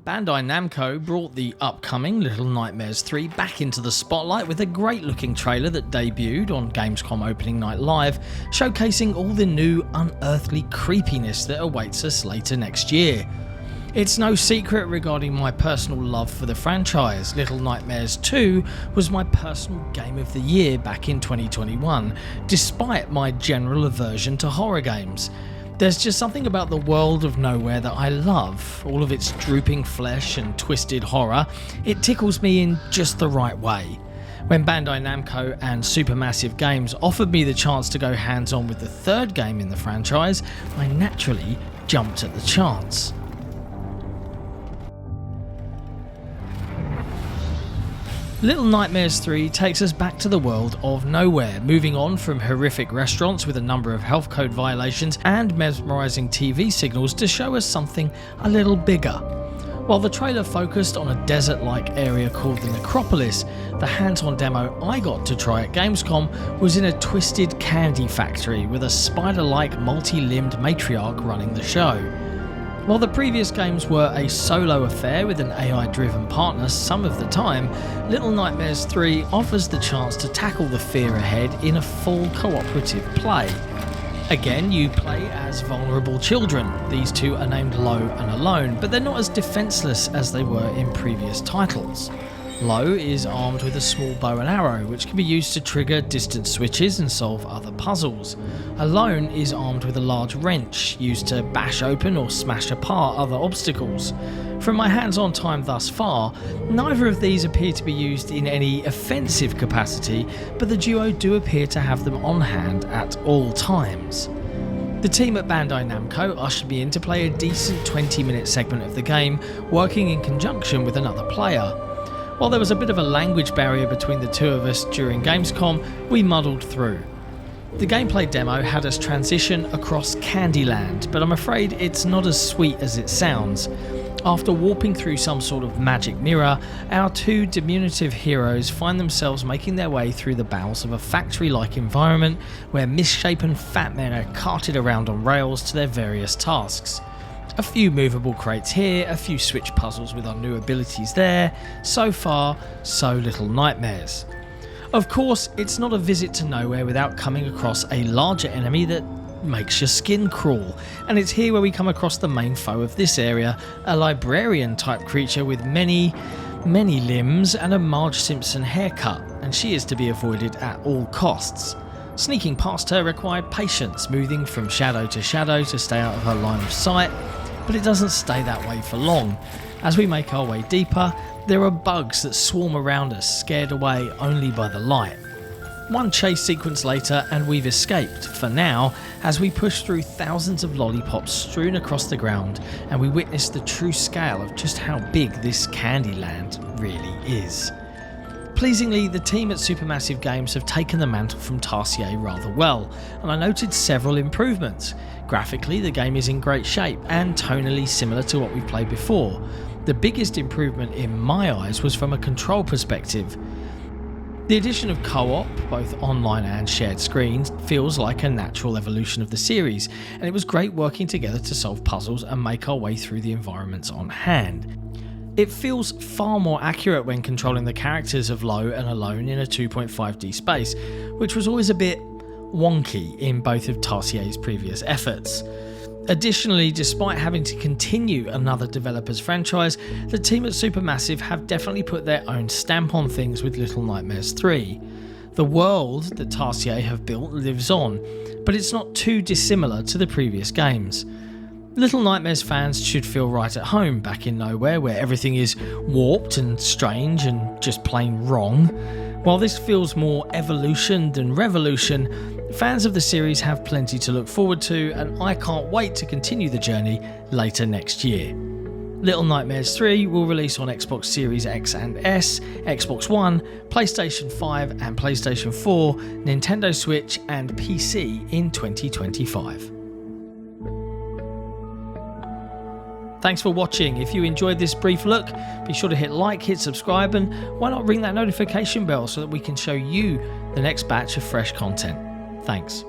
Bandai Namco brought the upcoming Little Nightmares 3 back into the spotlight with a great looking trailer that debuted on Gamescom opening night live, showcasing all the new unearthly creepiness that awaits us later next year. It's no secret regarding my personal love for the franchise. Little Nightmares 2 was my personal game of the year back in 2021, despite my general aversion to horror games. There's just something about the world of Nowhere that I love, all of its drooping flesh and twisted horror. It tickles me in just the right way. When Bandai Namco and Supermassive Games offered me the chance to go hands-on with the third game in the franchise, I naturally jumped at the chance. Little Nightmares 3 takes us back to the world of Nowhere, moving on from horrific restaurants with a number of health code violations and mesmerising TV signals to show us something a little bigger. While the trailer focused on a desert-like area called the Necropolis, the hands-on demo I got to try at Gamescom was in a twisted candy factory with a spider-like multi-limbed matriarch running the show. While the previous games were a solo affair with an AI-driven partner some of the time, Little Nightmares 3 offers the chance to tackle the fear ahead in a full cooperative play. Again, you play as vulnerable children. These two are named Lo and Alone, but they're not as defenceless as they were in previous titles. Lo is armed with a small bow and arrow, which can be used to trigger distance switches and solve other puzzles. Alone is armed with a large wrench, used to bash open or smash apart other obstacles. From my hands-on time thus far, neither of these appear to be used in any offensive capacity, but the duo do appear to have them on hand at all times. The team at Bandai Namco ushered me in to play a decent 20-minute segment of the game, working in conjunction with another player. While there was a bit of a language barrier between the two of us during Gamescom, we muddled through. The gameplay demo had us transition across Candyland, but I'm afraid it's not as sweet as it sounds. After warping through some sort of magic mirror, our two diminutive heroes find themselves making their way through the bowels of a factory-like environment where misshapen fat men are carted around on rails to their various tasks. A few movable crates here, a few switch puzzles with our new abilities there. So far, so Little Nightmares. Of course, it's not a visit to Nowhere without coming across a larger enemy that makes your skin crawl, and it's here where we come across the main foe of this area, a librarian type creature with many limbs and a Marge Simpson haircut, and she is to be avoided at all costs. Sneaking past her required patience, moving from shadow to shadow to stay out of her line of sight, but it doesn't stay that way for long. As we make our way deeper, there are bugs that swarm around us, scared away only by the light. One chase sequence later and we've escaped, for now, as we push through thousands of lollipops strewn across the ground and we witness the true scale of just how big this Candyland really is. Pleasingly, the team at Supermassive Games have taken the mantle from Tarsier rather well, and I noted several improvements. Graphically, the game is in great shape and tonally similar to what we've played before. The biggest improvement in my eyes was from a control perspective. The addition of co-op, both online and shared screens, feels like a natural evolution of the series, and it was great working together to solve puzzles and make our way through the environments on hand. It feels far more accurate when controlling the characters of Lo and Alone in a 2.5D space, which was always a bit wonky in both of Tarsier's previous efforts. Additionally, despite having to continue another developer's franchise, the team at Supermassive have definitely put their own stamp on things with Little Nightmares 3. The world that Tarsier have built lives on, but it's not too dissimilar to the previous games. Little Nightmares fans should feel right at home back in Nowhere, where everything is warped and strange and just plain wrong. While this feels more evolution than revolution, fans of the series have plenty to look forward to, and I can't wait to continue the journey later next year. Little Nightmares 3 will release on Xbox Series X and S, Xbox One, PlayStation 5 and PlayStation 4, Nintendo Switch and PC in 2025. Thanks for watching. If you enjoyed this brief look, be sure to hit like, hit subscribe, and why not ring that notification bell so that we can show you the next batch of fresh content. Thanks.